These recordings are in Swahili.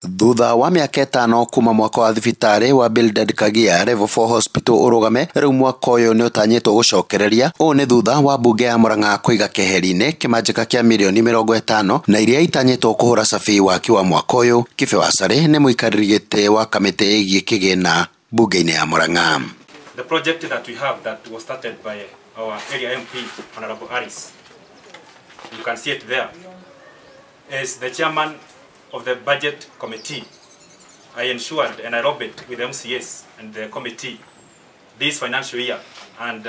Thutha wa miaka 5 kuma mwaka wa thibitari wa Bildad Kagia Level 4 Hospital urugame, riu mwaka uyu ni utanyitwo gucokereria. Uu ni thutha wa bunge ya Murang'a kuiga keheri-ini kimanjika kia milioni 50 na iria itanyitwo kuhura cabi waki wa mwaka uyu. Kibe Wasare ni muikariri giti wa kamiti igie kigina bunge-ini ya Murang'a. The project that we have that was started by our area MP, Honorable Aris, you can see it there, is the chairman of the budget committee. I ensured and I lobbied with the MCS and the committee this financial year, and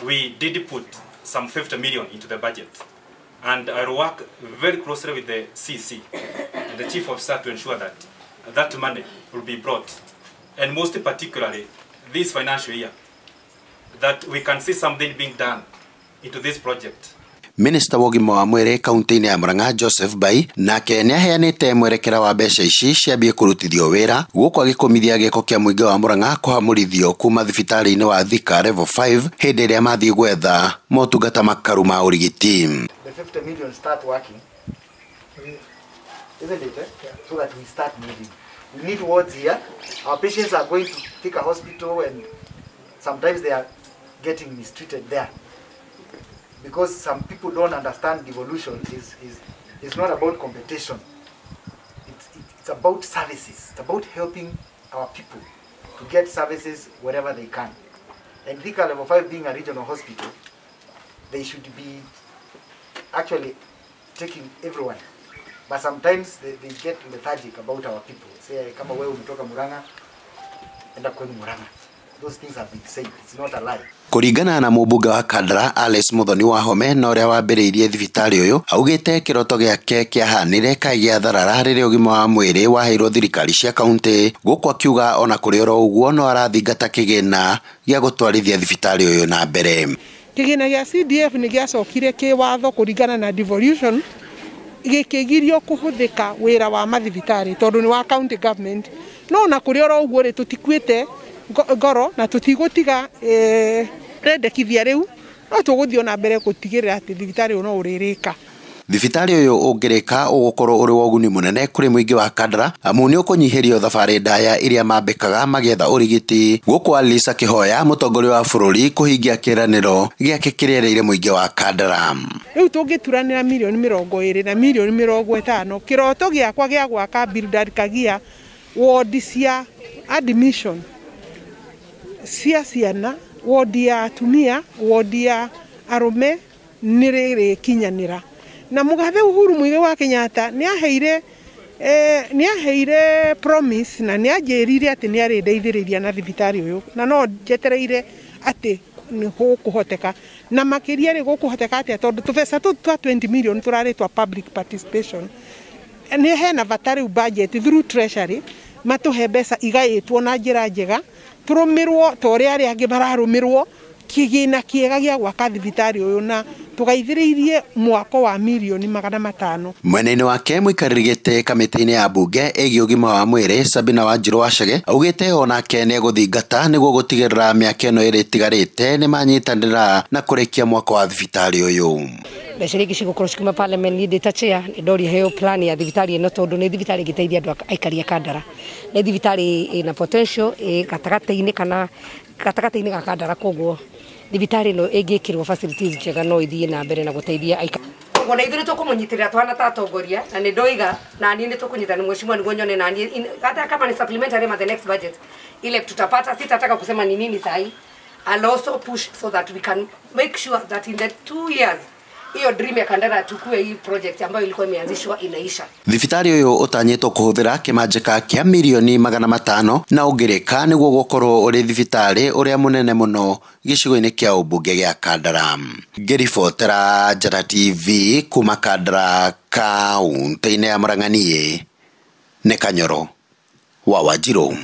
we did put some 50 million into the budget, and I will work very closely with the CC and the chief of staff to ensure that that money will be brought, and most particularly this financial year, that we can see something being done into this project. Minister wa ugima wa mwiri kaunti-ini ya Murang'a Joseph Bai nake ni aheanite mwerekera wa mbeca ici ciambie kurutithio wira guku agikomithia giko kia muingi wa Murang'a kuhamurithio kuma thibitari-ini wa Thika Level 5 hindi iria mathie gwetha motungata makaru ma urigiti. The 50 million start working, isn't it? So that we start moving. We need wards here. Our patients are going to Thika Hospital and sometimes they are getting mistreated there. Because some people don't understand devolution is not about competition. It's about services. It's about helping our people to get services wherever they can. And Thika Level 5 being a regional hospital, they should be actually taking everyone. But sometimes they get lethargic about our people. Say, kama wewe umetoka Murang'a, enda kwenu Murang'a. Those things have been said. It's not a lie. Kuringana na mubunge wa Kandara Alice Muthoni Wahome na uria wambiriirie thibitari uyu augite kiroto giake kiahanire kagia tharara riria ugima wa mwiri waheirwo thirikari cia kaunti guku akiuga ona kuri oro uguo no arathingata kigina gia gutwarithia thibitari uyu na mbere. Kigina gia CDF ni giacokire kiwatho kuringana na devolution gikigirio kuhuthika wira wa mathibitari tondu ni wa county government, no na kuri oro uguo ri tutikuite ngoro na tutigutiga rendekithia riu no tuguthio na mbere gutigirira ati thibitari uno uririka. Thibitari uyu ungirika ugukorwo uri wa uguni munene kuri muingi wa Kandara amu ni ukunyihirio thabari ndaya iria mambikaga magietha urigiti guku Alisa Kihoya mutongoria wa bururi kuhingia kiraniro giake kirereire muingi wa Kandara. Riu tungituranira milioni 20 na milioni 50 kiroto giakwa gia gwaka Bildad Kagia ward cia admission cia ciana, wodi ya atumia, wodi ya arume niriri kinyanira. Na Mugathe Uhuru Muigai wa Kenyatta ni aheire promise na ni ajirire ati ni arindeithiriria na thibitari uyu, na no njetereire ati ni gukuhoteka na makiria ri gukuhoteka ati tondu tubesa tu 20 million turaritwa public participation ni hena vatari budget through treasury matuhe mbeca igaitwo na njira njega turumirwo toria ari angi bararumirwo kigina kiega gia gwaka thibitari uyu na tugaithiriirie mwako wa milioni 500. Mwene-ini wake muikariri giti kamiti-ini ya bunge igi ugima wa mwiri Sabina Wanjiru Wachage augite onake ni guthingata niguo gutigirira miaka ino iri tigarite ni manyitanira na kurikia mwako wa thibitari uyu. Mbeca cigũkorwo cikiuma parliament ni nditachia ndoria heo plan ya thibitari ino tondu ni thibitari giteithia andu aikaria Kandara. Ni thibitari ina potential gatagati-ini ga Kandara, koguo thibitari no ingikirwo facilities njega no ithie na mbere na guteithia aika. Koguo na ithuĩ tũkũmũnyitĩrĩra twana tatongoria na nĩ ndoiga na niĩ nĩ tũkũnyitana mheshimiwa niguo nyone na niĩ hata kama ni supplementary ma the next budget ile tutapata, sitataka kusema ni nini sahi. I'll also push so that we can make sure that in the 2 years hiyo dream ya Kandara tukue hii project ambayo ilikuwa imeanzishwa inaisha. Thibitari uyu utanyitwo kuhuthira kimanjika kia milioni 500 na ungirika niguo gukorwo uri thibitari uria munene muno gicigo-ini kia ubunge gia Kandara. Ngiribotera Njata TV kuma Kandara kaunti-ini ya Murang'a, ni Kanyoro wa Wanjiru.